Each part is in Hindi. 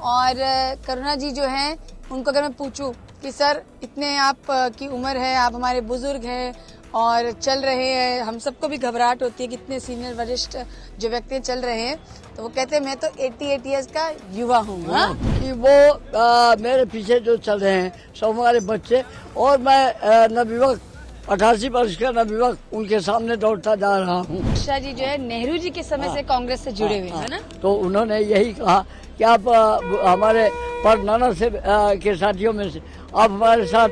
और करुणा जी जो हैं उनको अगर मैं पूछूं कि सर इतने आप की उम्र है, आप हमारे बुजुर्ग हैं और चल रहे हैं, हम सबको भी घबराहट होती है कि इतने सीनियर वरिष्ठ जो व्यक्ति चल रहे हैं, तो वो कहते हैं मैं तो 88 ईयर्स का युवा हूँ। कि वो मेरे पीछे जो चल रहे हैं सब हमारे बच्चे, और मैं नवयुवक 88 वर्ष का नवयुवक उनके सामने दौड़ता जा रहा हूँ। मिश्रा जी जो है नेहरू जी के समय से कांग्रेस से जुड़े हुए हैं ना, तो उन्होंने यही कहा कि आप हमारे परनाना से के साथियों में से आप हमारे साथ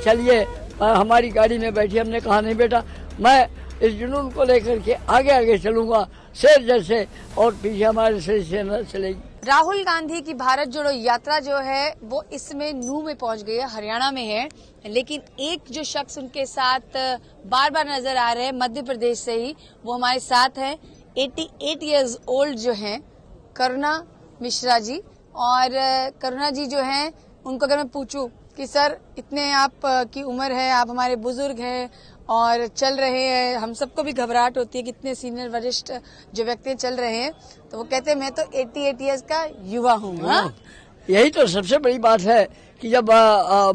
चलिए, हमारी गाड़ी में बैठिए। हमने कहा नहीं बेटा, मैं इस जुनून को लेकर के आगे आगे चलूंगा शेर जैसे, और पीछे हमारे से सेना चलेगी। राहुल गांधी की भारत जोड़ो यात्रा जो है वो इसमें नूह में पहुंच गई है, हरियाणा में है, लेकिन एक जो शख्स उनके साथ बार बार नजर आ रहे हैं मध्य प्रदेश से ही, वो हमारे साथ हैं 88 इयर्स ओल्ड जो हैं करुणा मिश्रा जी। और करुणा जी जो हैं उनको अगर मैं पूछूं कि सर इतने आप की उम्र है, आप हमारे बुजुर्ग हैं और चल रहे हैं, हम सबको भी घबराहट होती है कि इतने सीनियर वरिष्ठ जो व्यक्ति चल रहे हैं, तो वो कहते हैं मैं तो 88 इयर्स का युवा हूँ। यही तो सबसे बड़ी बात है कि जब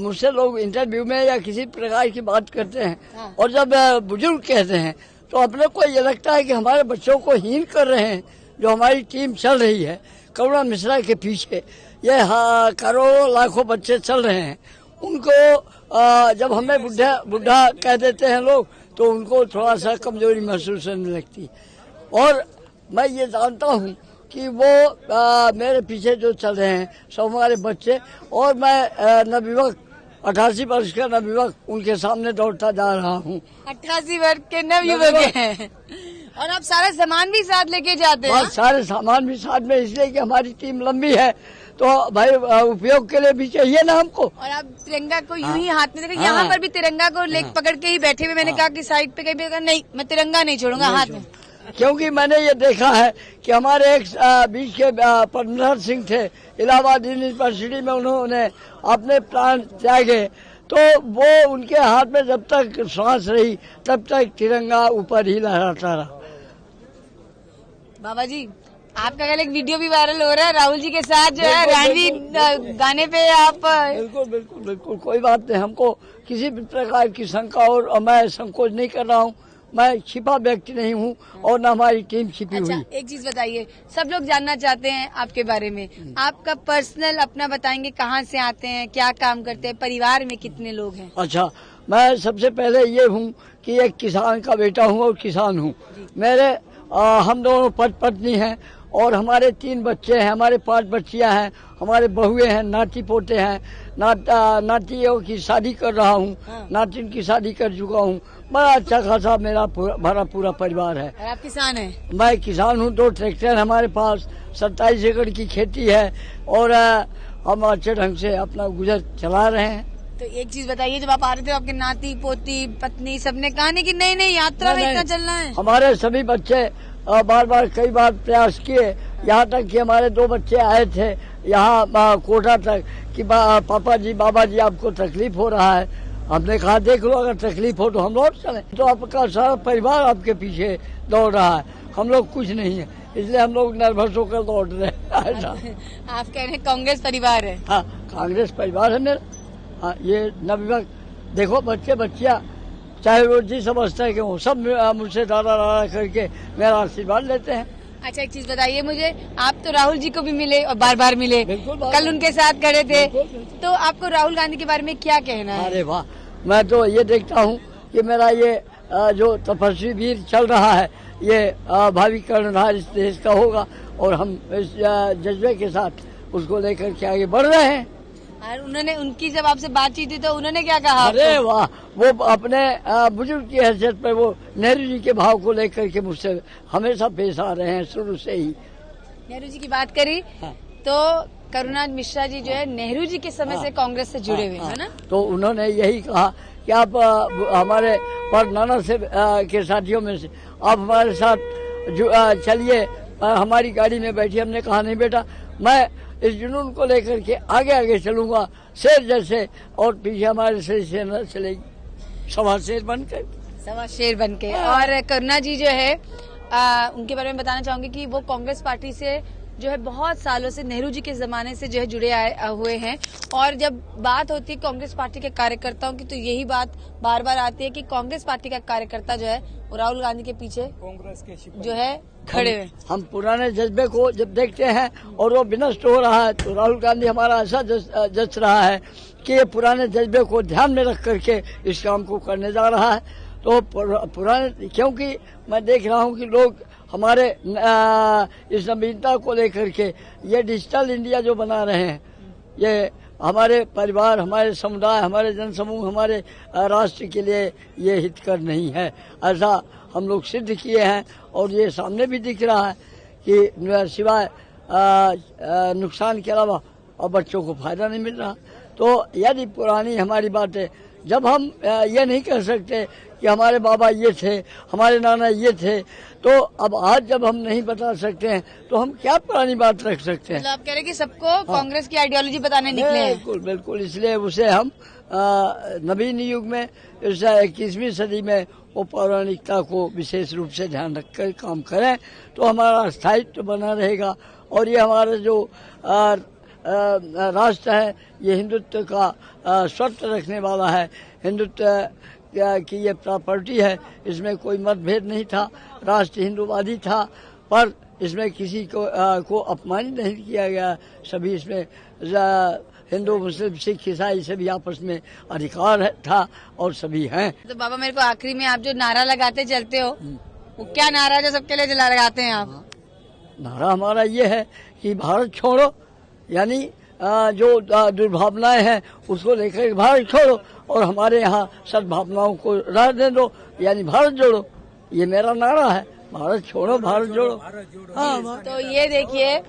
मुझसे लोग इंटरव्यू में या किसी प्रकार की बात करते हैं और जब बुजुर्ग कहते हैं, तो अपने को ये लगता है कि हमारे बच्चों को हीन कर रहे हैं। जो हमारी टीम चल रही है करुणा मिश्रा के पीछे, ये करोड़ों लाखों बच्चे चल रहे हैं, उनको जब हमें बुढ़ा कह देते हैं लोग, तो उनको थोड़ा सा कमजोरी महसूस होने लगती है। और मैं ये जानता हूँ कि वो मेरे पीछे जो चल रहे हैं सब हमारे बच्चे, और मैं नवयुवक 88 वर्ष का नवयुवक उनके सामने दौड़ता जा रहा हूँ। 88 वर्ष के नवयुवक हैं और आप सारा सामान भी साथ लेके जाते हैं? सारे सामान भी साथ में, इसलिए कि हमारी टीम लंबी है, तो भाई उपयोग के लिए भी चाहिए ना हमको। और आप तिरंगा को यूं ही हाथ में देखो, यहाँ पर भी तिरंगा को पकड़ के ही बैठे हुए। मैंने कहा कि साइड पे कहीं भी नहीं, मैं तिरंगा नहीं छोड़ूंगा हाथ में, क्योंकि मैंने ये देखा है कि हमारे एक बीच के परमधर सिंह थे, इलाहाबाद यूनिवर्सिटी में उन्होंने अपने प्राण त्यागे, तो वो उनके हाथ में जब तक सांस रही तब तक तिरंगा ऊपर ही लहराता रहा। बाबा जी आपका कल एक वीडियो भी वायरल हो रहा है राहुल जी के साथ जो है रणवी गाने पे आप। बिल्कुल बिल्कुल बिल्कुल, कोई बात नहीं, हमको किसी भी प्रकार की शंका और मैं संकोच नहीं कर रहा हूँ। मैं छिपा व्यक्ति नहीं हूँ और न हमारी टीम छिपी हुई। एक चीज बताइए, सब लोग जानना चाहते हैं आपके बारे में, आपका पर्सनल अपना बताएंगे, कहाँ से आते हैं, क्या काम करते हैं, परिवार में कितने लोग हैं? अच्छा, मैं सबसे पहले ये हूँ कि एक किसान का बेटा हूँ और किसान हूँ। मेरे हम दोनों पत्नी हैं और हमारे 3 बच्चे हैं, हमारे 5 बच्चियां हैं, हमारे बहुएं हैं, नाती पोते हैं, नातियों की शादी कर रहा हूँ, नातिन की शादी कर चुका हूँ। बड़ा अच्छा खासा मेरा भरा पूरा परिवार है। और आप किसान हैं? मैं किसान हूँ, 2 ट्रैक्टर हमारे पास, 27 एकड़ की खेती है और हम अच्छे ढंग से अपना गुजर चला रहे हैं। तो एक चीज बताइए, जब आप आ रहे थे आपके नाती पोती पत्नी सबने कहा नहीं कि नहीं यात्रा में इतना चलना है? हमारे सभी बच्चे बार कई बार प्रयास किए, यहाँ तक कि हमारे 2 बच्चे आए थे यहाँ कोटा तक कि पापा जी बाबा जी आपको तकलीफ हो रहा है। हमने कहा देख लो, अगर तकलीफ हो तो हम लौट चले। तो आपका सारा परिवार आपके पीछे दौड़ रहा है, हम लोग कुछ नहीं है, इसलिए हम लोग नर्वस होकर दौड़ रहे हैं। आप कह रहे हैं कांग्रेस परिवार है? हाँ, कांग्रेस परिवार है मेरा। हाँ, ये नवयुवक देखो, बच्चे बच्चियाँ चाहे वो जिस अवस्था के हों, सब मुझसे दादा करके मेरा आशीर्वाद लेते हैं। अच्छा, एक चीज बताइए मुझे, आप तो राहुल जी को भी मिले और बार मिले, कल उनके साथ खड़े थे, तो आपको राहुल गांधी के बारे में क्या कहना है? अरे वाह, मैं तो ये देखता हूँ कि मेरा ये जो तपस्वी वीर चल रहा है, ये भावी कर्णधार इस देश का होगा और हम इस जज्बे के साथ उसको लेकर के आगे बढ़ रहे हैं। और उन्होंने, उनकी जब आपसे बातचीत हुई तो उन्होंने क्या कहा? अरे वाह, वो अपने बुजुर्ग की हैसियत पर वो नेहरू जी के भाव को लेकर के मुझसे हमेशा पेश आ रहे हैं शुरू से ही। नेहरू जी की बात करी तो करुणा मिश्रा जी जो है नेहरू जी के समय से कांग्रेस से जुड़े हुए हैं ना, तो उन्होंने यही कहा कि आप हमारे परनाना से के साथियों में से आप हमारे साथ चलिए, हमारी गाड़ी में बैठिए। हमने कहा नहीं बेटा, मैं इस जुनून को लेकर के आगे आगे चलूंगा शेर जैसे, और पीछे हमारे से सेना चलेगी, सवा शेर बनकर। और करुणा जी जो है उनके बारे में बताना चाहूंगी कि वो कांग्रेस पार्टी से जो है बहुत सालों से नेहरू जी के जमाने से जो है जुड़े हुए हैं। और जब बात होती है कांग्रेस पार्टी के कार्यकर्ताओं की तो यही बात बार बार आती है कि कांग्रेस पार्टी का कार्यकर्ता जो है वो राहुल गांधी के पीछे कांग्रेस के जो है खड़े हुए। हम पुराने जज्बे को जब देखते हैं और वो विनष्ट हो रहा है तो राहुल गांधी हमारा ऐसा जच रहा है कि ये पुराने जज्बे को ध्यान में रख करके इस काम को करने जा रहा है। तो पुराने, क्योंकि मैं देख रहा हूँ कि लोग हमारे इस नवीनता को लेकर के ये डिजिटल इंडिया जो बना रहे हैं, ये हमारे परिवार, हमारे समुदाय, हमारे जनसमूह, हमारे राष्ट्र के लिए ये हितकर नहीं है। ऐसा हम लोग सिद्ध किए हैं और ये सामने भी दिख रहा है कि सिवाय नुकसान के अलावा और बच्चों को फायदा नहीं मिल रहा। तो यदि पुरानी हमारी बातें, जब हम ये नहीं कह सकते कि हमारे बाबा ये थे, हमारे नाना ये थे, तो अब आज जब हम नहीं बता सकते हैं तो हम क्या पुरानी बात रख सकते हैं। मतलब आप कह रहे हैं कि सबको कांग्रेस की आइडियोलॉजी बताने निकले हैं। बिल्कुल बिल्कुल, इसलिए उसे हम नवीन युग में, इस 21वीं सदी में वो पौराणिकता को विशेष रूप से ध्यान रखकर काम करें तो हमारा स्थायित्व बना रहेगा। और ये हमारा जो राष्ट्र है ये हिंदुत्व का शर्त रखने वाला है, हिंदुत्व की ये प्रॉपर्टी है, इसमें कोई मतभेद नहीं था। राष्ट्र हिंदूवादी था पर इसमें किसी को अपमानित नहीं किया गया। सभी इसमें हिंदू, मुस्लिम, सिख, ईसाई सभी आपस में अधिकार था और सभी हैं। तो बाबा मेरे को आखिरी में आप जो नारा लगाते चलते हो वो क्या नारा है जो सबके लिए लगाते हैं आप? नारा हमारा ये है कि भारत छोड़ो, यानी जो दुर्भावनाएं हैं उसको लेकर भारत छोड़ो और हमारे यहाँ सद्भावनाओं को राह दे दो, यानी भारत जोड़ो। ये मेरा नारा है, भारत छोड़ो भारत जोड़ो। हाँ, तो ये देखिए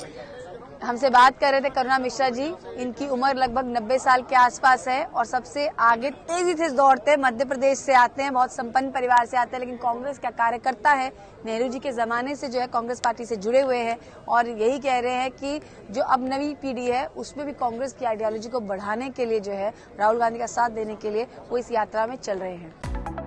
हमसे बात कर रहे थे करुणा मिश्रा जी। इनकी उम्र लगभग 90 साल के आसपास है और सबसे आगे तेजी से दौड़ते हैं। मध्य प्रदेश से आते हैं, बहुत संपन्न परिवार से आते हैं, लेकिन कांग्रेस का कार्यकर्ता है। नेहरू जी के जमाने से जो है कांग्रेस पार्टी से जुड़े हुए हैं और यही कह रहे हैं कि जो अब नवी पीढ़ी है उसमें भी कांग्रेस की आइडियोलॉजी को बढ़ाने के लिए जो है राहुल गांधी का साथ देने के लिए वो इस यात्रा में चल रहे हैं।